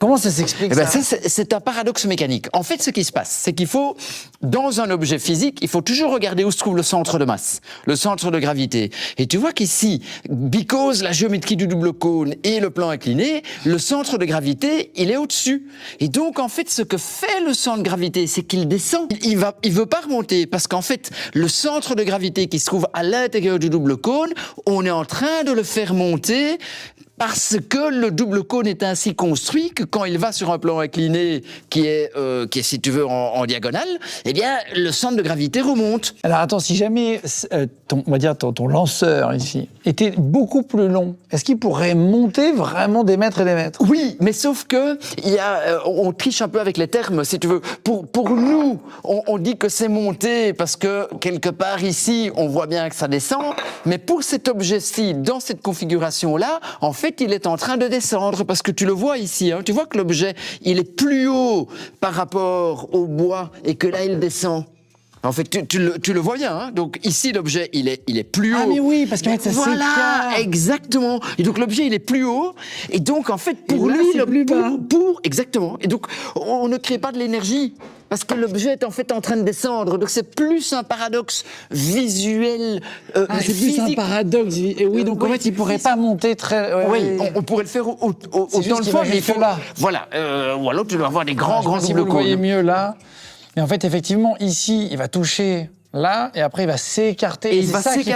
Comment ça s'explique Eh ben ça? c'est un paradoxe mécanique. En fait, ce qui se passe, c'est qu'il faut, dans un objet physique, il faut toujours regarder où se trouve le centre de masse, le centre de gravité. Et tu vois qu'ici, because la géométrie du double cône et le plan incliné, le centre de gravité, il est au-dessus. Et donc, en fait, ce que fait le centre de gravité, c'est qu'il descend. Il veut pas remonter, parce qu'en fait, le centre de gravité qui se trouve à l'intérieur du double cône, on est en train de le faire monter parce que le double cône est ainsi construit que quand il va sur un plan incliné qui est si tu veux, en diagonale, eh bien, le centre de gravité remonte. Alors attends, si jamais on va dire ton lanceur ici était beaucoup plus long, est-ce qu'il pourrait monter vraiment des mètres et des mètres? Oui, mais sauf que on triche un peu avec les termes, si tu veux. Pour nous, on dit que c'est monté parce que quelque part ici, on voit bien que ça descend. Mais pour cet objet-ci, dans cette configuration-là, en fait, il est en train de descendre parce que tu le vois ici. Hein, tu vois que l'objet, il est plus haut par rapport au bois et que là, il descend. En fait, tu le vois bien. Hein, donc ici, l'objet, il est plus haut. Ah mais oui, parce qu'en fait, ça Voilà, s'écarte. exactement. Et donc l'objet, il est plus haut. Et donc, en fait, pour là, lui, c'est plus bas. exactement. Et donc, on ne crée pas de l'énergie parce que l'objet est en fait en train de descendre. Donc, c'est plus un paradoxe visuel. C'est plus un physique. paradoxe. Et oui, donc en fait, il pourrait pas monter très. Oui, on pourrait le faire autant juste le qu'il fois, va mais il jusque faut là. Voilà. Ou alors, tu dois avoir des grands Je sais pas si vous doubles le voyez cônes. mieux là. Mais en fait, effectivement, ici, il va toucher là, et après, il va s'écarter. Et il c'est va ça qui s'écarter.